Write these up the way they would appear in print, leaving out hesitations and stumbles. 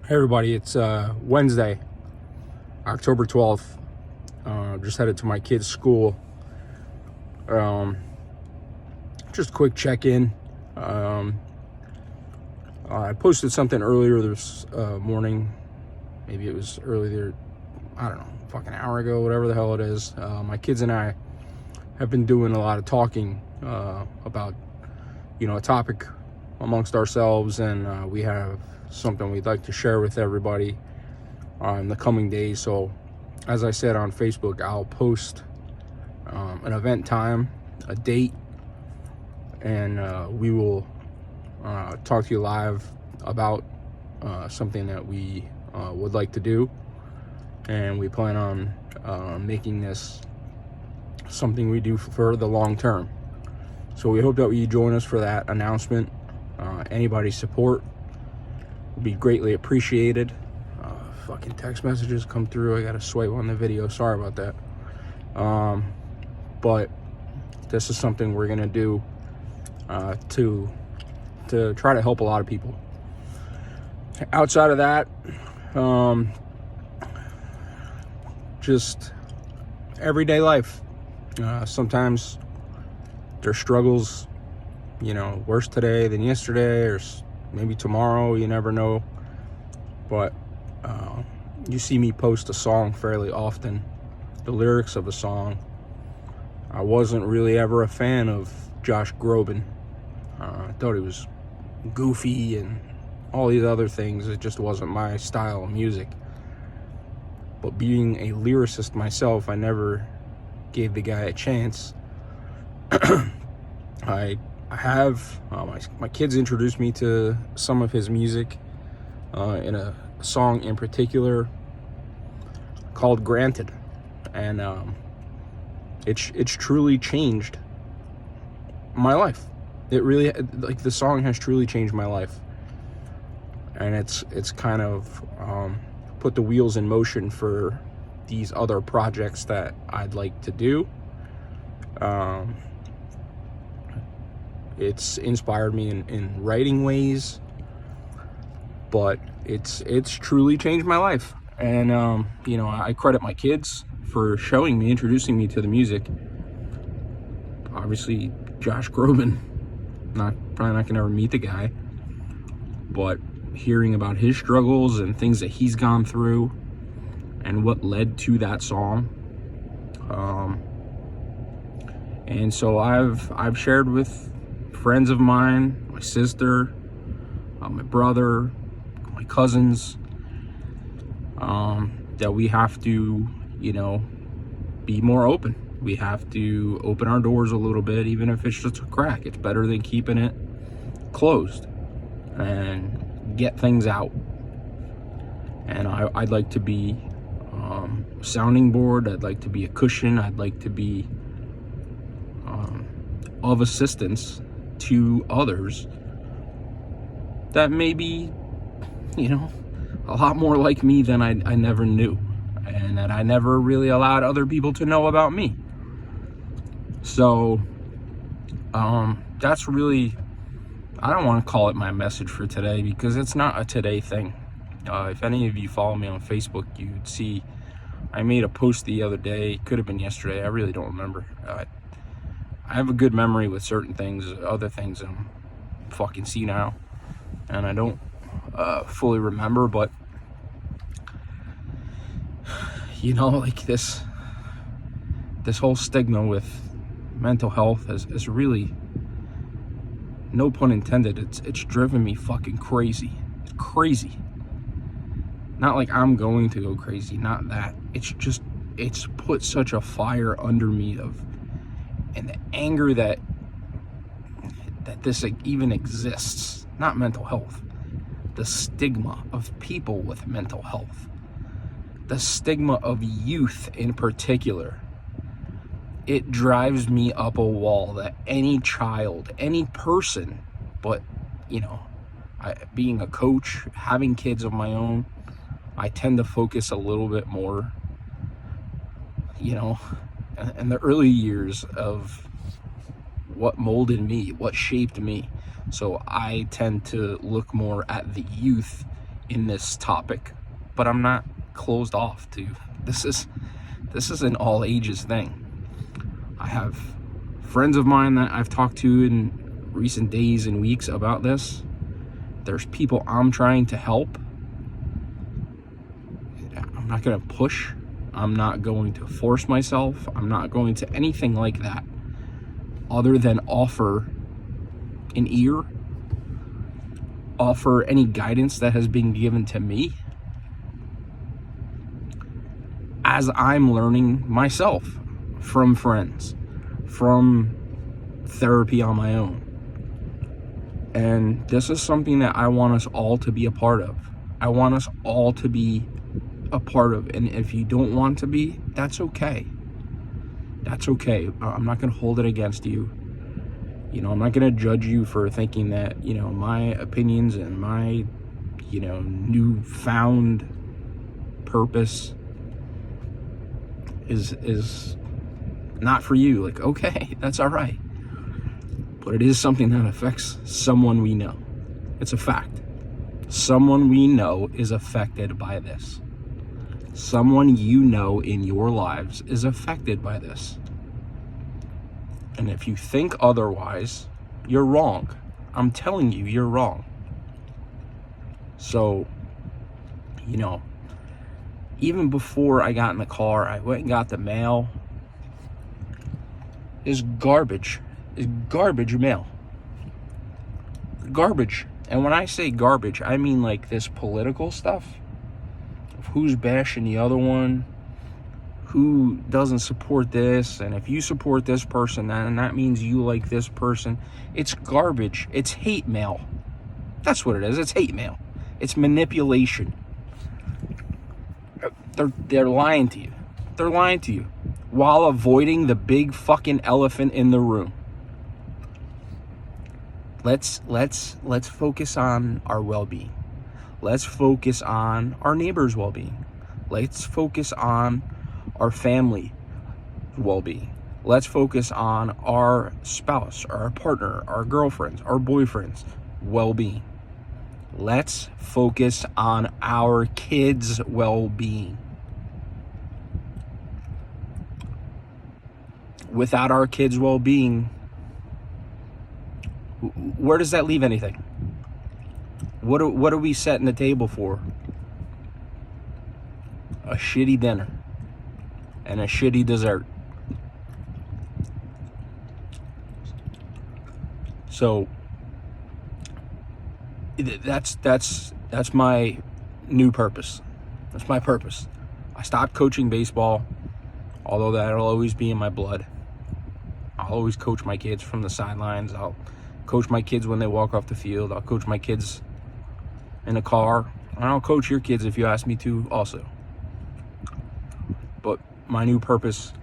Hey everybody, it's Wednesday, October 12th. Just headed to my kid's school. Just a quick check-in. I posted something earlier this morning. Maybe it was earlier, I don't know, fucking hour ago, whatever the hell it is. My kids and I have been doing a lot of talking about, a topic amongst ourselves, and we have something we'd like to share with everybody in the coming days. So as I said on Facebook, I'll post an event time, a date, and we will talk to you live about something that we would like to do, and we plan on making this something we do for the long term. So we hope that you join us for that announcement. Anybody's support will be greatly appreciated. Fucking text messages come through. I gotta swipe on the video. Sorry about that. But this is something we're gonna do to try to help a lot of people. Outside of that, just everyday life. Sometimes there's struggles, worse today than yesterday, or maybe tomorrow, you never know. But you see me post a song fairly often, the lyrics of a song. I wasn't really ever a fan of Josh Groban. I thought he was goofy and all these other things. It just wasn't my style of music. But being a lyricist myself, I never gave the guy a chance. I have my kids introduced me to some of his music in a song in particular called Granted, and it's truly changed my life. It really, the song has truly changed my life, and it's kind of put the wheels in motion for these other projects that I'd like to do. It's inspired me in writing ways, but it's truly changed my life. And I credit my kids for introducing me to the music. Obviously, Josh Groban, probably not gonna ever meet the guy, but hearing about his struggles and things that he's gone through and what led to that song. And so I've shared with friends of mine, my sister, my brother, my cousins, that we have to, be more open. We have to open our doors a little bit, even if it's just a crack. It's better than keeping it closed, and get things out. And I'd like to be a sounding board. I'd like to be a cushion. I'd like to be of assistance to others that may be, a lot more like me than I never knew, and that I never really allowed other people to know about me. So that's really, I don't want to call it my message for today, because it's not a today thing. If any of you follow me on Facebook, you'd see I made a post the other day. Could have been yesterday. I really don't remember. I have a good memory with certain things. Other things I'm fucking senile, and I don't fully remember. But like this whole stigma with mental health is really, no pun intended, it's driven me fucking crazy. It's crazy. Not like I'm going to go crazy, not that. It's put such a fire under me and the anger that this even exists. Not mental health, the stigma of people with mental health, the stigma of youth in particular. It drives me up a wall that any child, any person, but being a coach, having kids of my own, I tend to focus a little bit more, in the early years of what molded me, what shaped me. So I tend to look more at the youth in this topic, but I'm not closed off to this is an all ages thing. I have friends of mine that I've talked to in recent days and weeks about this. There's people I'm trying to help. I'm not going to push. I'm not going to force myself. I'm not going to anything like that, other than offer an ear, offer any guidance that has been given to me as I'm learning myself from friends, from therapy on my own. And this is something that I want us all to be a part of. I want us all to be a part of. And if you don't want to be, that's okay. That's okay. I'm not going to hold it against you. I'm not going to judge you for thinking that, my opinions and my, newfound purpose is not for you. Like, okay, that's all right. But it is something that affects someone we know. It's a fact. Someone we know is affected by this. Someone you know in your lives is affected by this. And if you think otherwise, you're wrong. I'm telling you, you're wrong. So, even before I got in the car, I went and got the mail. It's garbage. It's garbage mail. Garbage. And when I say garbage, I mean like this political stuff. Who's bashing the other one? Who doesn't support this? And if you support this person, then that means you like this person. It's garbage. It's hate mail. That's what it is. It's hate mail. It's manipulation. They're lying to you. They're lying to you while avoiding the big fucking elephant in the room. Let's focus on our well-being. Let's focus on our neighbors' well-being. Let's focus on our family well-being. Let's focus on our spouse, our partner, our girlfriends, our boyfriends' well-being. Let's focus on our kids' well-being. Without our kids' well-being, where does that leave anything? What are we setting the table for? A shitty dinner and a shitty dessert. So that's my new purpose. That's my purpose. I stopped coaching baseball, although that'll always be in my blood. I'll always coach my kids from the sidelines. I'll coach my kids when they walk off the field. I'll coach my kids in the car. And I'll coach your kids if you ask me to also. But my new purpose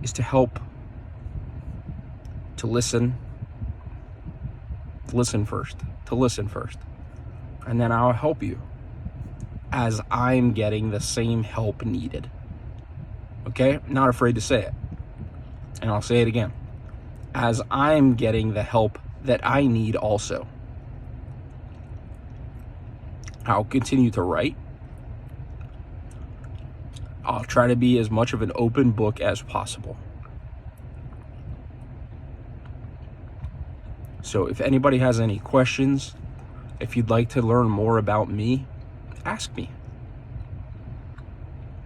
is to help, to listen first. And then I'll help you as I'm getting the same help needed. Okay? Not afraid to say it. And I'll say it again. As I'm getting the help that I need also. I'll continue to write. I'll try to be as much of an open book as possible. So if anybody has any questions, if you'd like to learn more about me, ask me.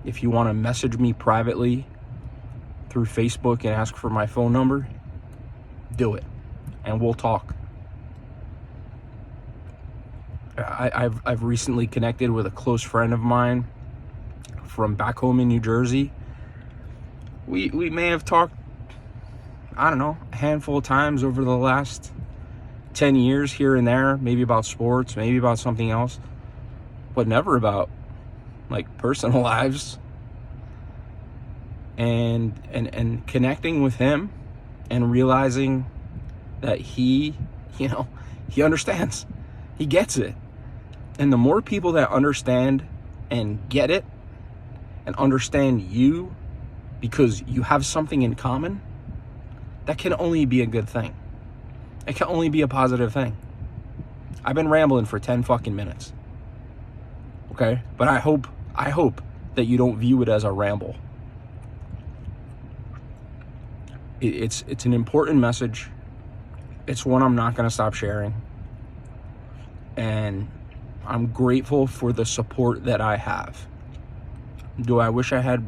If you want to message me privately through Facebook and ask for my phone number, do it, and we'll talk. I've recently connected with a close friend of mine from back home in New Jersey. We may have talked, I don't know, a handful of times over the last 10 years here and there, maybe about sports, maybe about something else, but never about like personal lives. And connecting with him and realizing that he understands, he gets it. And the more people that understand and get it and understand you because you have something in common, that can only be a good thing. It can only be a positive thing. I've been rambling for 10 fucking minutes. okay? But I hope that you don't view it as a ramble. It's an important message. It's one I'm not going to stop sharing. And I'm grateful for the support that I have. Do I wish I had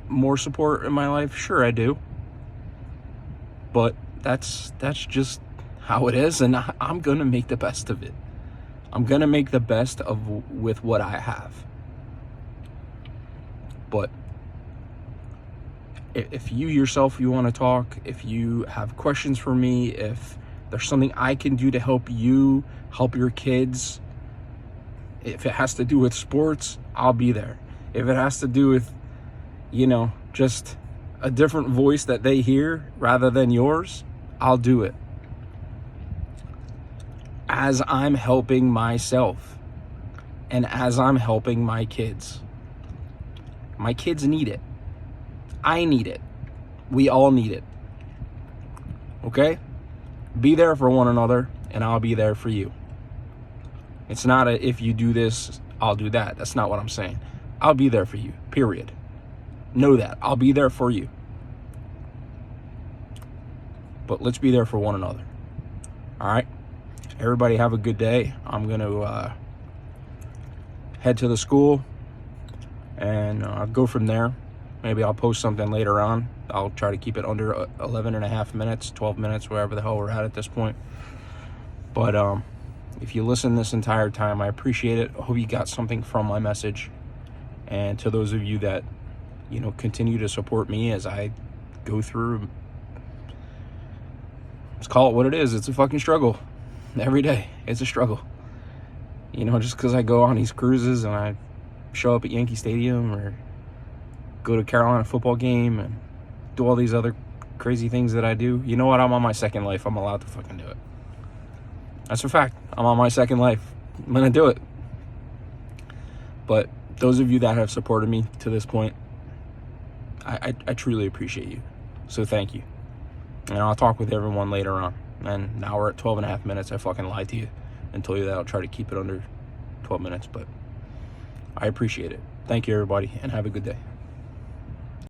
more support in my life? Sure, I do. But that's just how it is, and I'm going to make the best of it. I'm going to make the best with what I have. But if you yourself, you want to talk, if you have questions for me, if there's something I can do to help you, help your kids, if it has to do with sports, I'll be there. If it has to do with, just a different voice that they hear rather than yours, I'll do it. As I'm helping myself and as I'm helping my kids. My kids need it. I need it. We all need it. Okay? Be there for one another, and I'll be there for you. It's not a if you do this, I'll do that. That's not what I'm saying. I'll be there for you, period. Know that. I'll be there for you. But let's be there for one another. All right? Everybody have a good day. I'm going to head to the school and I'll go from there. Maybe I'll post something later on. I'll try to keep it under 11 and a half minutes, 12 minutes, wherever the hell we're at this point. But if you listen this entire time, I appreciate it. I hope you got something from my message. And to those of you that, continue to support me as I go through, let's call it what it is. It's a fucking struggle. Every day, it's a struggle. Just because I go on these cruises and I show up at Yankee Stadium or go to Carolina football game and do all these other crazy things that I do. You know what? I'm on my second life. I'm allowed to fucking do it. That's a fact. I'm on my second life. I'm going to do it. But those of you that have supported me to this point, I truly appreciate you. So thank you. And I'll talk with everyone later on. And now we're at 12 and a half minutes. I fucking lied to you and told you that I'll try to keep it under 12 minutes. But I appreciate it. Thank you, everybody, and have a good day.